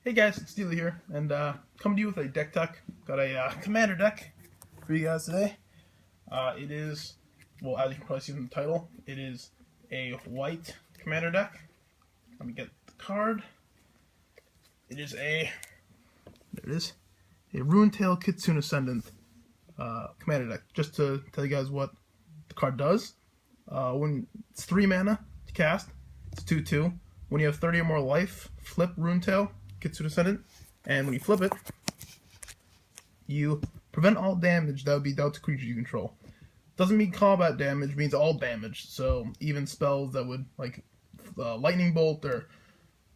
Hey guys, it's Steely here, and coming to you with a deck tech. Got a commander deck for you guys today. It is, well, as you can probably see from the title, it is a white commander deck. Let me get the card. It is a, there it is, a Rune-Tail Kitsune Ascendant commander deck. Just to tell you guys what the card does. When it's 3 mana to cast, it's 2/2. When you have 30 or more life, flip Rune-Tail Kitsune Ascendant, and when you flip it, you prevent all damage that would be dealt to creatures you control. Doesn't mean combat damage, means all damage. So even spells that would, like lightning bolt or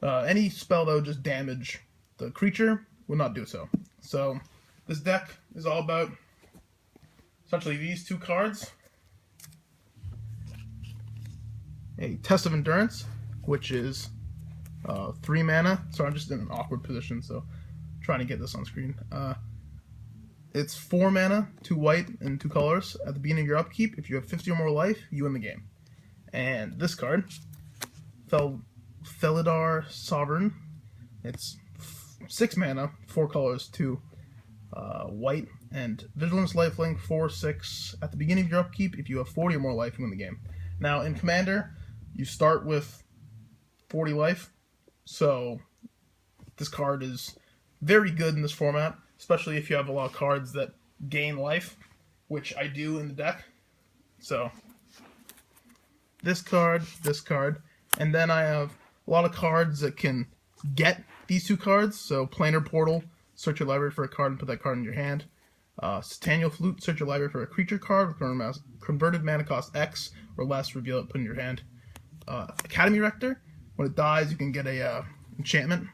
any spell that would just damage the creature would not do so. So this deck is all about essentially these 2 cards. A Test of Endurance, which is 3 mana. Sorry, I'm just in an awkward position, so I'm trying to get this on screen. It's 4 mana, 2 white and 2 colors. At the beginning of your upkeep, if you have 50 or more life, you win the game. And this card, Felidar Sovereign. It's 6 mana, 4 colors, 2 white, and Vigilance Lifelink 4/6. At the beginning of your upkeep, if you have 40 or more life, you win the game. Now in Commander, you start with 40 life. So this card is very good in this format, especially if you have a lot of cards that gain life, which I do in the deck. So this card, and then I have a lot of cards that can get these 2 cards. So Planar Portal, search your library for a card and put that card in your hand. Sataniel Flute, search your library for a creature card with converted mana cost X or less, reveal it, put in your hand. Academy Rector, when it dies, you can get a enchantment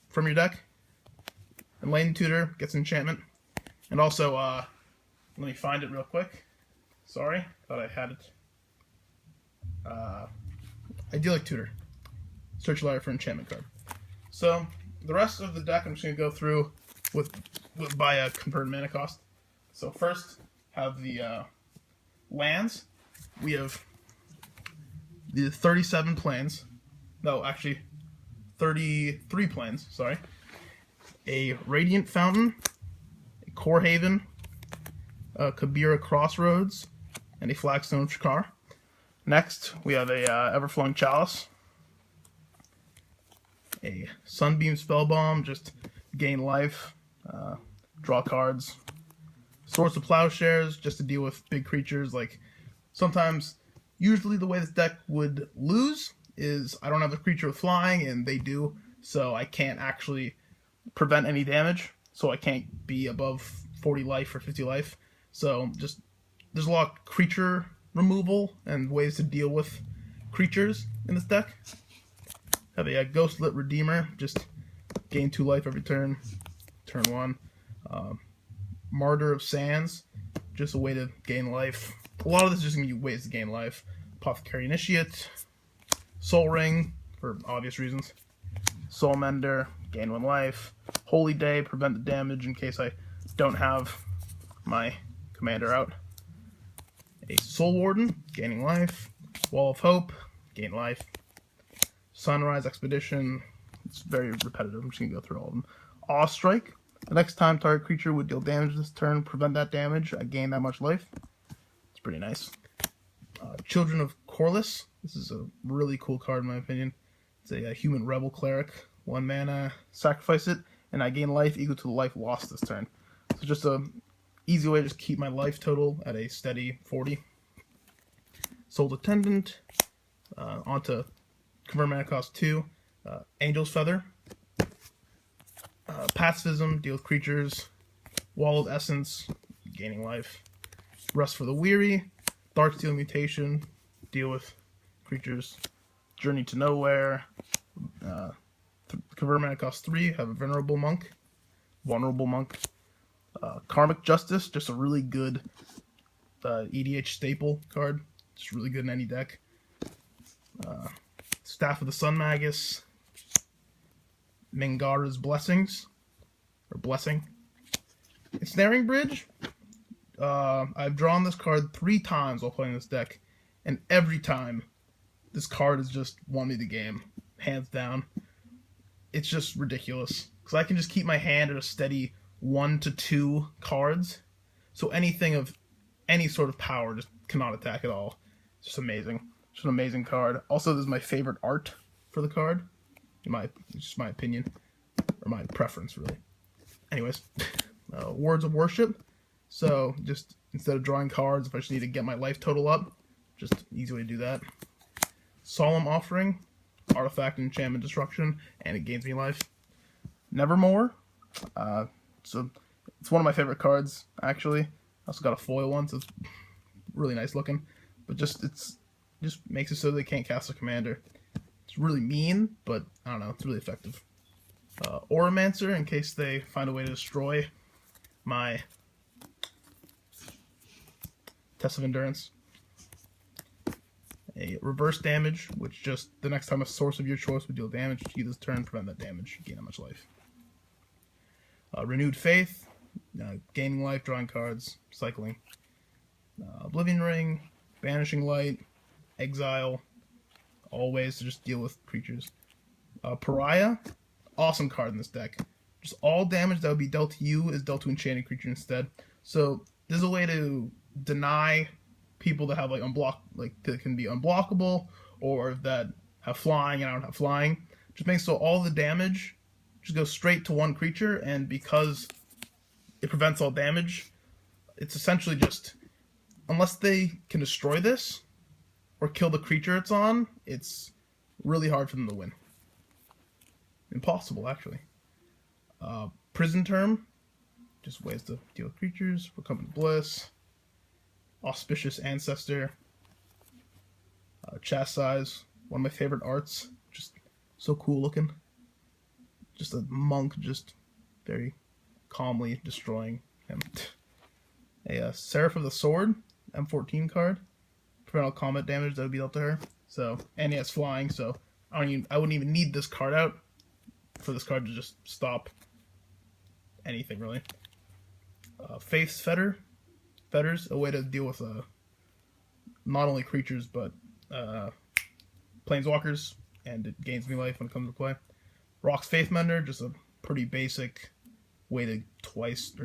from your deck. And Lane Tutor gets enchantment. And also, let me find it real quick. Sorry, thought I had it. Idyllic Tutor. Search your library for enchantment card. So, the rest of the deck I'm just going to go through by a converted mana cost. So first, have the lands. We have the 37 planes. No, actually, 33 planes, sorry. A Radiant Fountain, a Core Haven, a Kabira Crossroads, and a Flagstone Shakar. Next, we have a Everflowing Chalice, a Sunbeam Spellbomb, just gain life, draw cards, Swords of Plowshares, just to deal with big creatures. Like, sometimes, usually the way this deck would lose is I don't have a creature with flying, and they do, so I can't actually prevent any damage, so I can't be above 40 life or 50 life. So just there's a lot of creature removal and ways to deal with creatures in this deck. Have a Ghostlit Redeemer, just gain 2 life every turn, turn 1. Martyr of Sands, just a way to gain life. A lot of this is just going to be ways to gain life. Apothecary Initiate, Soul Ring, for obvious reasons. Soul Mender, gain 1 life. Holy Day, prevent the damage in case I don't have my commander out. A Soul Warden, gaining life. Wall of Hope, gain life. Sunrise Expedition, it's very repetitive, I'm just going to go through all of them. Awe Strike, the next time target creature would deal damage this turn, prevent that damage, I gain that much life. It's pretty nice. Children of Corliss, this is a really cool card in my opinion. It's a human rebel cleric, 1 mana, sacrifice it, and I gain life equal to the life lost this turn. So just a easy way to just keep my life total at a steady 40. Soul Attendant, onto convert mana cost 2, Angel's Feather, Pacifism, deal with creatures, Wall of Essence, gaining life, Rest for the Weary, Darksteel Mutation, deal with creatures, Journey to Nowhere, convert mana cost 3, have a Vulnerable Monk, Karmic Justice, just a really good EDH staple card, just really good in any deck. Staff of the Sun Magus, Mingara's Blessings, or Blessing. Ensnaring Bridge, I've drawn this card 3 times while playing this deck, and every time this card has just won me the game, hands down. it's just ridiculous. Because I can just keep my hand at a steady 1 to 2 cards. So anything of any sort of power just cannot attack at all. It's just amazing. It's an amazing card. Also, this is my favorite art for the card. It's just my opinion. Or my preference, really. Anyways. Words of Worship. So, just instead of drawing cards, if I just need to get my life total up, just an easy way to do that. Solemn Offering. Artifact, enchantment, destruction, and it gains me life. Nevermore. So it's one of my favorite cards, actually. I also got a foil one, so it's really nice looking. But just makes it so they can't cast a commander. It's really mean, but I don't know, it's really effective. Oromancer, in case they find a way to destroy my Test of Endurance. A reverse damage, which just the next time a source of your choice would deal damage to you this turn, prevent that damage, gain that much life. Renewed Faith, gaining life, drawing cards, cycling. Oblivion Ring, Banishing Light, Exile, all ways to just deal with creatures. Pariah, awesome card in this deck. Just all damage that would be dealt to you is dealt to enchanted creature instead. So there's a way to deny people that have that can be unblockable, or that have flying and I don't have flying. Just makes so all the damage just goes straight to one creature, and because it prevents all damage, it's essentially just, unless they can destroy this or kill the creature it's on, it's really hard for them to win. Impossible, actually. Prison Term, just ways to deal with creatures. Recumbent Bliss. Auspicious Ancestor. Chastise, one of my favorite arts. Just so cool looking. Just a monk just very calmly destroying him. A Seraph of the Sword, M14 card. Prevent all combat damage that would be dealt to her. So, and he has flying, so I wouldn't even need this card out for this card to just stop anything, really. Faith's Fetters, a way to deal with not only creatures, but planeswalkers, and it gains me life when it comes to play. Rock's Faithmender, just a pretty basic way to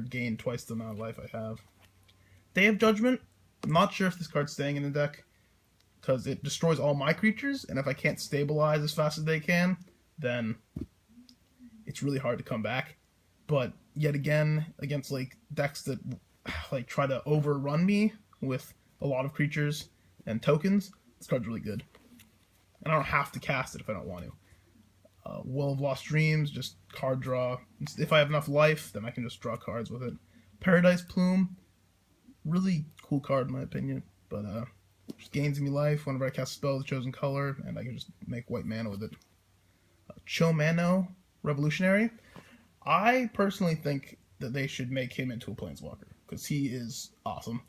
gain twice the amount of life I have. Day of Judgment, I'm not sure if this card's staying in the deck, because it destroys all my creatures, and if I can't stabilize as fast as they can, then it's really hard to come back. But yet again, against decks that try to overrun me with a lot of creatures and tokens, this card's really good. And I don't have to cast it if I don't want to. Will of Lost Dreams, just card draw. If I have enough life, then I can just draw cards with it. Paradise Plume, really cool card in my opinion, but just gains me life whenever I cast a spell with a chosen color, and I can just make white mana with it. Chomano Revolutionary, I personally think that they should make him into a planeswalker, because he is awesome.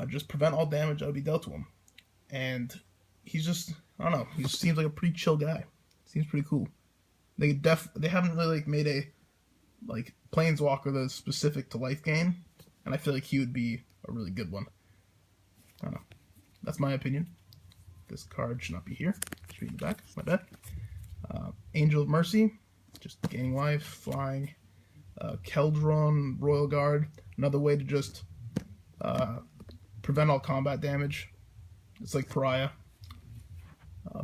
Just prevent all damage that would be dealt to him. And he's just, I don't know, he just seems like a pretty chill guy. Seems pretty cool. They haven't really made a planeswalker that's specific to life gain, and I feel like he would be a really good one. I don't know. That's my opinion. This card should not be here. It should be in the back. My bad. Angel of Mercy, just gaining life, flying. Keldron Royal Guard, another way to just prevent all combat damage. It's like Pariah.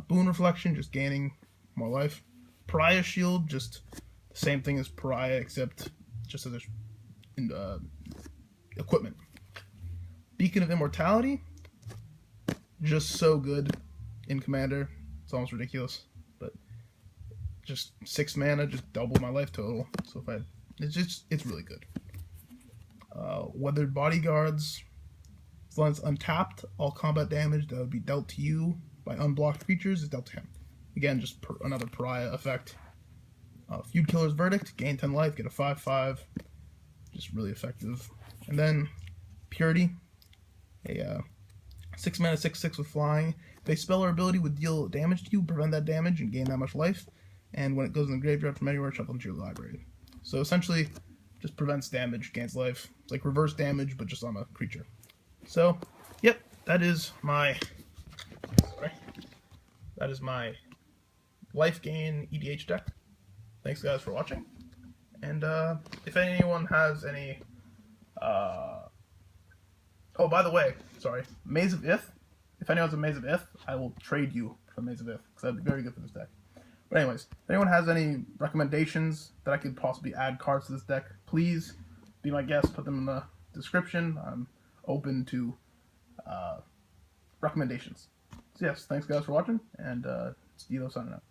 Boon Reflection, just gaining more life. Pariah Shield, just the same thing as Pariah, except just as equipment. Beacon of Immortality, just so good in Commander. It's almost ridiculous, but just 6 mana, just double my life total. So it's really good. Weathered Bodyguards, as long as untapped, all combat damage that would be dealt to you by unblocked creatures is dealt to him. Again, just another Pariah effect. Feud Killer's Verdict, gain 10 life, get a 5/5. Just really effective. And then Purity, a 6 mana 6/6 with flying. If a spell or ability would deal damage to you, prevent that damage and gain that much life. And when it goes in the graveyard from anywhere, shuffle into your library. So essentially, just prevents damage, gains life. It's like reverse damage, but just on a creature. So, yep, that is my life gain EDH deck. Thank thanks guys for watching. And if anyone has any, oh, by the way, sorry, Maze of Ith. If anyone has a Maze of Ith, I will trade you for Maze of Ith, because that'd be very good for this deck. But anyways, if anyone has any recommendations that I could possibly add cards to this deck, please be my guest. Put them in the description. I'm open to recommendations. So yes, thanks guys for watching, and it's Dilo signing out.